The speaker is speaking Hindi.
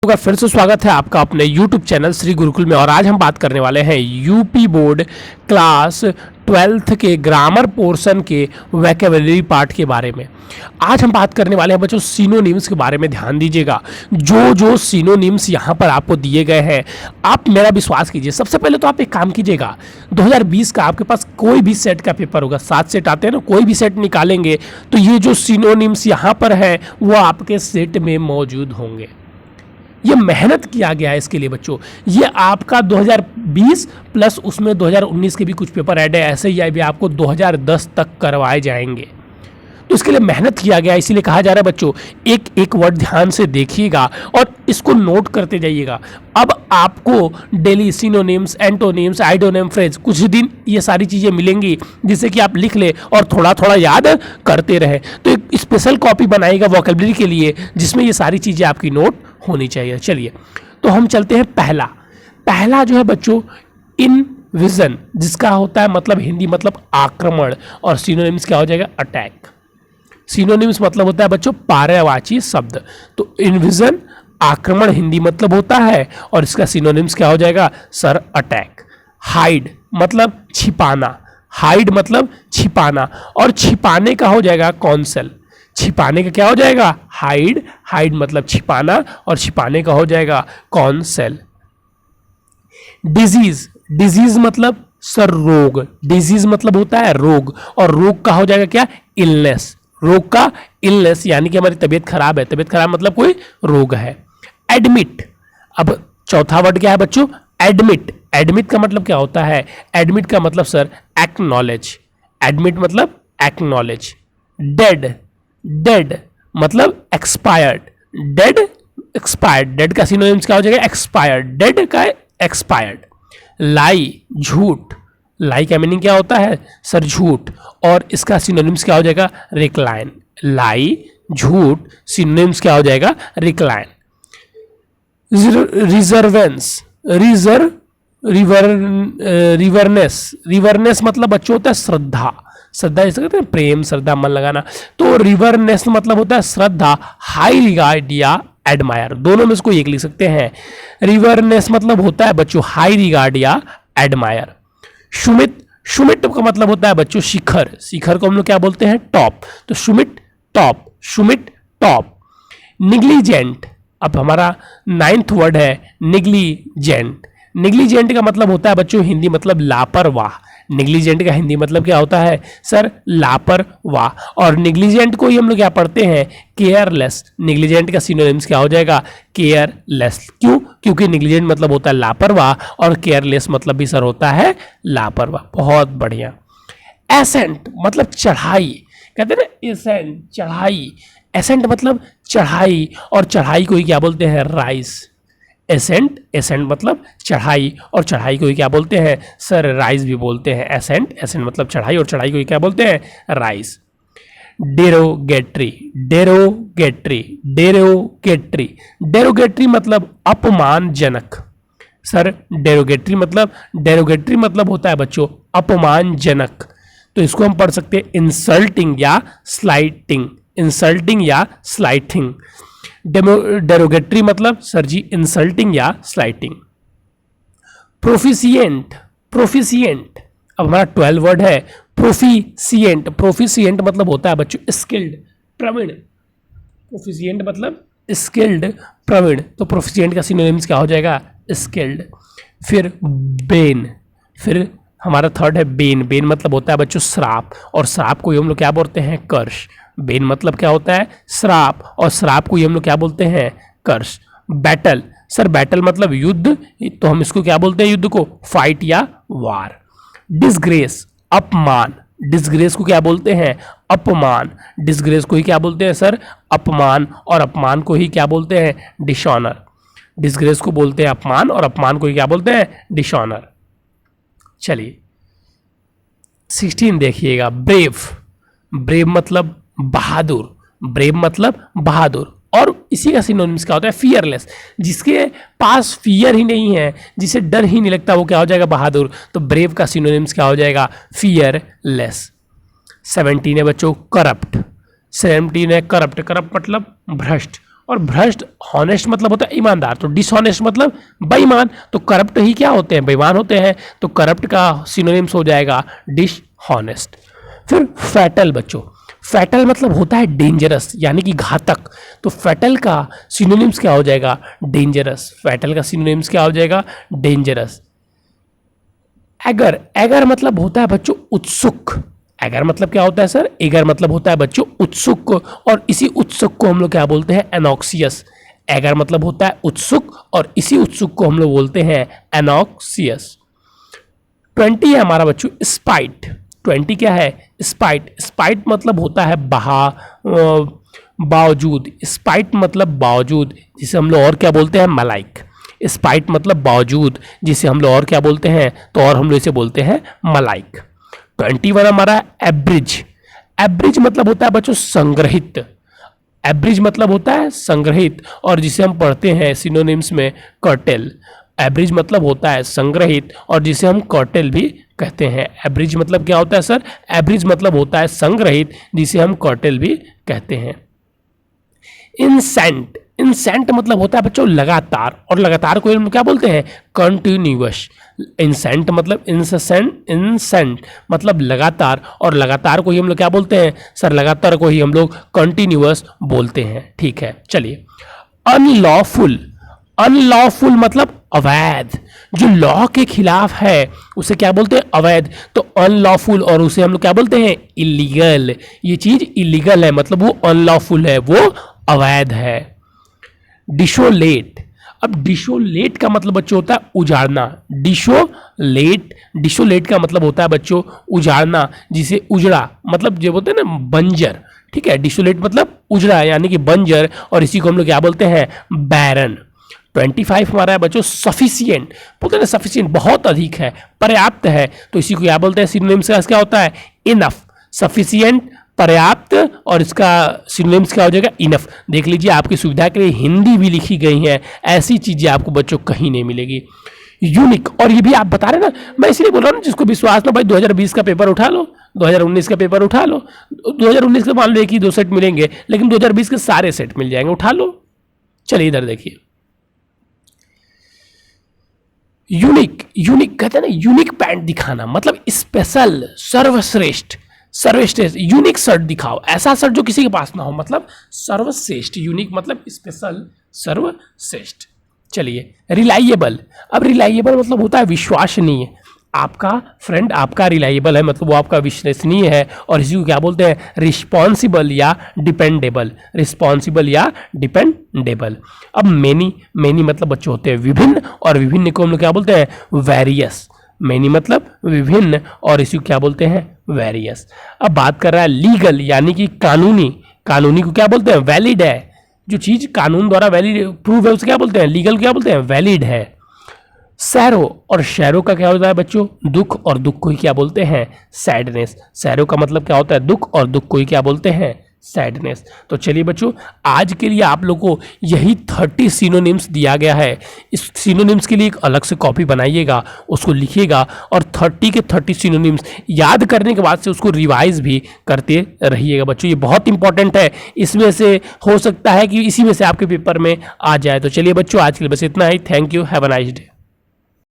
का फिर से स्वागत है आपका अपने YouTube चैनल श्री गुरुकुल में। और आज हम बात करने वाले हैं यूपी बोर्ड क्लास 12th के ग्रामर पोर्शन के वोकैबुलरी पार्ट के बारे में। आज हम बात करने वाले हैं बच्चों सिनोनिम्स के बारे में। ध्यान दीजिएगा, जो सिनोनिम्स यहाँ पर आपको दिए गए हैं, आप मेरा विश्वास कीजिए। सबसे पहले तो आप एक काम कीजिएगा, 2020 का आपके पास कोई भी सेट का पेपर होगा, 7 सेट आते हैं ना, कोई भी सेट निकालेंगे तो ये जो सिनोनिम्स यहाँ पर है वो आपके सेट में मौजूद होंगे। ये मेहनत किया गया है इसके लिए बच्चों। ये आपका 2020 प्लस उसमें 2019 के भी कुछ पेपर ऐड है, ऐसे ही भी आपको 2010 तक करवाए जाएंगे। तो इसके लिए मेहनत किया गया, इसीलिए कहा जा रहा है बच्चों एक एक वर्ड ध्यान से देखिएगा और इसको नोट करते जाइएगा। अब आपको डेली सिनोनिम्स, एंटोनिम्स, आइडोनिम, फ्रेज कुछ दिन ये सारी चीज़ें मिलेंगी जिससे कि आप लिख ले और थोड़ा थोड़ा याद करते रहे। तो एक स्पेशल कॉपी बनाइएगा वोकैबुलरी के लिए जिसमें ये सारी चीज़ें आपकी नोट होनी चाहिए। चलिए तो हम चलते हैं पहला जो है बच्चों इनविजन, जिसका होता है मतलब हिंदी मतलब आक्रमण, और सिनोनिम्स क्या हो जाएगा अटैक। सिनोनिम्स मतलब होता है बच्चों पर्यायवाची शब्द। तो इनविजन आक्रमण हिंदी मतलब होता है और इसका सिनोनिम्स क्या हो जाएगा सर अटैक। हाइड मतलब छिपाना, हाइड मतलब छिपाना, और छिपाने का हो जाएगा कॉन्सेल। छिपाने का क्या हो जाएगा हाइड, हाइड मतलब छिपाना और छिपाने का हो जाएगा कॉन्सेल। डिजीज, डिजीज मतलब सर रोग, डिजीज मतलब होता है रोग, और रोग का हो जाएगा क्या इलनेस। रोग का इलनेस यानी कि हमारी तबीयत खराब है, तबीयत खराब मतलब कोई रोग है। एडमिट, अब चौथा वर्ड क्या है बच्चों एडमिट। एडमिट का मतलब क्या होता है, एडमिट का मतलब सर एक्नॉलेज, एडमिट मतलब एक्नॉलेज। डेड, डेड मतलब एक्सपायर्ड, डेड एक्सपायर्ड, डेड का सिनोनिम्स क्या हो जाएगा एक्सपायर्ड, डेड का एक्सपायर्ड। लाई झूठ, लाई का मीनिंग क्या होता है सर झूठ, और इसका सिनोनिम्स क्या हो जाएगा रिक्लाइन। लाई झूठ, सिनोनिम्स क्या हो जाएगा रिक्लाइन। रिजर्वेंस, रिवरनेस, रिवरनेस मतलब बच्चों होता है श्रद्धा, श्रद्धा जैसे कहते हैं प्रेम, श्रद्धा, मन लगाना। तो रिवरनेस मतलब होता है श्रद्धा, हाई रिगार्ड या एडमायर, दोनों में से कोई एक लिख सकते हैं। रिवरनेस मतलब होता है बच्चों हाई रिगार्ड या एडमायर। सुमित, सुमित का मतलब होता है बच्चों शिखर, शिखर को हम लोग क्या बोलते हैं टॉप, तो सुमित टॉप, सुमित टॉप। निग्लिजेंट, अब हमारा 9th वर्ड है निग्लिजेंट। निग्लिजेंट का मतलब होता है बच्चों हिंदी मतलब लापरवाह, निग्लिजेंट का हिंदी मतलब क्या होता है सर लापरवाह। और निग्लिजेंट को ही हम लोग क्या पढ़ते हैं केयरलेस, निग्लिजेंट का सिनोनिम्स क्या हो जाएगा केयरलेस। क्यों, क्योंकि निग्लिजेंट मतलब होता है लापरवाह और केयरलेस मतलब भी सर होता है लापरवाह। बहुत बढ़िया। एसेंट मतलब चढ़ाई, कहते हैं ना एसेंट चढ़ाई, एसेंट मतलब चढ़ाई, और चढ़ाई को ही क्या बोलते हैं राइज। एसेंट, एसेंट मतलब चढ़ाई, और चढ़ाई को ही क्या बोलते हैं सर राइज भी बोलते हैं। एसेंट, एसेंट मतलब चढ़ाई, और चढ़ाई को ही क्या बोलते हैं rise. Derogatory, derogatory, derogatory, derogatory मतलब अपमानजनक। सर डेरोगेटरी मतलब होता है बच्चों अपमानजनक, तो इसको हम पढ़ सकते हैं इंसल्टिंग या स्लाइटिंग, इंसल्टिंग या स्लाइटिंग। डेरोगेटरी मतलब सर जी इंसल्टिंग या स्लाइटिंग। प्रोफिशिएंट, प्रोफिशिएंट, अब हमारा 12 वर्ड है प्रोफिशिएंट। प्रोफिशिएंट मतलब होता है बच्चों स्किल्ड, प्रवीण, प्रोफिशिएंट मतलब स्किल्ड, प्रवीण। तो प्रोफिशिएंट का सिनोनिम्स क्या हो जाएगा स्किल्ड। फिर बेन, फिर हमारा 3rd है बेन। बेन मतलब होता है बच्चों श्राप, और श्राप को हम लोग क्या बोलते हैं कर्ष। बेन मतलब क्या होता है श्राप, और श्राप को हम लोग क्या बोलते हैं कर्ष। बैटल, सर बैटल मतलब युद्ध, तो हम इसको क्या बोलते हैं युद्ध को फाइट या वार। डिसग्रेस अपमान, डिसग्रेस को क्या बोलते हैं अपमान, डिसग्रेस को ही क्या बोलते हैं सर अपमान, और अपमान को ही क्या बोलते हैं डिसऑनर। डिसग्रेस को बोलते हैं अपमान और अपमान को ही क्या बोलते हैं डिसऑनर। चलिए 16 देखिएगा ब्रेव, ब्रेव मतलब बहादुर, ब्रेव मतलब बहादुर, और इसी का सिनोनिम्स क्या होता है फियरलेस, जिसके पास फियर ही नहीं है, जिसे डर ही नहीं लगता, वो क्या हो जाएगा बहादुर। तो ब्रेव का सिनोनिम्स क्या हो जाएगा फियरलेस। 17 है बच्चों करप्ट, 17 है करप्ट, करप्ट मतलब भ्रष्ट, और भ्रष्ट, हॉनेस्ट मतलब होता है ईमानदार, तो डिसऑनेस्ट मतलब बेईमान, तो करप्ट ही क्या होते हैं, बेईमान होते हैं, तो करप्ट का सिनोनिम्स हो जाएगा डिसऑनेस्ट। फिर फैटल बच्चों, फैटल मतलब होता है डेंजरस यानी कि घातक, तो फैटल का सिनोनिम्स क्या हो जाएगा, डेंजरस। फैटल का सिनोनिम्स क्या हो जाएगा, डेंजरस। एगर, एगर मतलब होता है बच्चों उत्सुक। एगर मतलब क्या होता है सर, एगर मतलब होता है बच्चों उत्सुक, और इसी उत्सुक को हम लोग क्या बोलते हैं, एनॉक्सियस। एगर मतलब होता है उत्सुक और इसी उत्सुक को हम लोग बोलते हैं एनॉक्सियस। 20 है हमारा बच्चों स्पाइट। 20 क्या है, स्पाइट। स्पाइट मतलब होता है बावजूद। स्पाइट मतलब बावजूद, जिसे हम लोग और क्या बोलते हैं, मलाइक। स्पाइट मतलब बावजूद, जिसे हम लोग और क्या बोलते हैं, तो और हम लोग इसे बोलते हैं मलाइक। 21 हमारा एवरेज। एवरेज मतलब होता है बच्चों संग्रहित। एवरेज मतलब होता है संग्रहित, और जिसे हम पढ़ते हैं सिनोनिम्स में कर्टेल। एवरेज मतलब होता है संग्रहित और जिसे हम कर्टेल भी कहते हैं। एवरेज मतलब क्या होता है सर, एवरेज मतलब होता है संग्रहित, जिसे हम कर्टेल भी कहते हैं। इंसेंट, इंसेंट मतलब होता है बच्चों लगातार, और लगातार को हम क्या बोलते हैं, कंटिन्यूअस। इंसेंट मतलब इंसेंट, इंसेंट मतलब लगातार, और लगातार को ही हम लोग क्या बोलते हैं सर, लगातार को ही हम लोग कंटिन्यूअस बोलते हैं। ठीक है, चलिए। अनलॉफुल, अनलॉफुल मतलब अवैध, जो लॉ के खिलाफ है उसे क्या बोलते हैं, अवैध। तो अनलॉफुल, और उसे हम लोग क्या बोलते हैं, इलीगल। ये चीज इलीगल है मतलब वो अनलॉफुल है, वो अवैध है। डिशोलेट, अब डिशोलेट का मतलब बच्चों होता है उजाड़ना। डिशोलेट, डिशोलेट का मतलब होता है बच्चों उजाड़ना, जिसे उजड़ा मतलब जो बोलते हैं ना बंजर। ठीक है, डिशोलेट मतलब उजड़ा यानी कि बंजर, और इसी को हम लोग क्या बोलते हैं, बैरन। 25 हमारा है बच्चों सफिशिएंट। बोलते हैं ना सफिशिएंट बहुत अधिक है, पर्याप्त है, तो इसी को क्या बोलते हैं, सिनोनिम्स का क्या होता है, इनफ। सफिशिएंट पर्याप्त, और इसका सिनोनिम्स क्या हो जाएगा, इनफ। देख लीजिए आपकी सुविधा के लिए हिंदी भी लिखी गई है, ऐसी चीजें आपको बच्चों कहीं नहीं मिलेगी। यूनिक, और ये भी आप बता रहे ना, मैं इसलिए बोल रहा हूँ जिसको विश्वास ना, भाई 2020 का पेपर उठा लो, 2019 का पेपर उठा लो। 2019 के मान लो एक ही 2 सेट मिलेंगे, लेकिन 2020 के सारे सेट मिल जाएंगे, उठा लो। चलिए इधर देखिए, यूनिक, यूनिक कहते हैं ना, यूनिक पैंट दिखाना मतलब स्पेशल, सर्वश्रेष्ठ। सर्वश्रेष्ठ, यूनिक शर्ट दिखाओ, ऐसा शर्ट जो किसी के पास ना हो, मतलब सर्वश्रेष्ठ। यूनिक मतलब स्पेशल, सर्वश्रेष्ठ। चलिए, रिलायबल। अब रिलायबल मतलब होता है विश्वसनीय। आपका फ्रेंड आपका रिलायबल है मतलब वो आपका विश्वसनीय है, और इसी को क्या बोलते हैं, रिस्पॉन्सिबल या डिपेंडेबल। रिस्पॉन्सिबल या डिपेंडेबल। अब मेनी, मेनी मतलब बच्चे होते हैं विभिन्न, और विभिन्न को हम लोग क्या बोलते हैं, वेरियस। मेनी मतलब विभिन्न, और इसी को क्या बोलते हैं, वेरियस। अब बात कर रहा है लीगल यानी कि कानूनी। कानूनी को क्या बोलते हैं, वैलिड है। जो चीज कानून द्वारा वैलिड प्रूव है उसे क्या बोलते हैं, लीगल क्या बोलते हैं, वैलिड है। सैरो, और शैरो का क्या होता है बच्चों, दुख, और दुख को ही क्या बोलते हैं, सैडनेस। सैरो का मतलब क्या होता है, दुख, और दुख को ही क्या बोलते हैं, सैडनेस। तो चलिए बच्चों, आज के लिए आप लोगों को यही 30 सिनोनिम्स दिया गया है। इस सिनोनिम्स के लिए एक अलग से कॉपी बनाइएगा, उसको लिखिएगा, और 30 के 30 सिनोनिम्स याद करने के बाद से उसको रिवाइज भी करते रहिएगा बच्चों। ये बहुत इंपॉर्टेंट है, इसमें से हो सकता है कि इसी में से आपके पेपर में आ जाए। तो चलिए बच्चों, आज के लिए बस इतना ही। Thank you, have a nice day.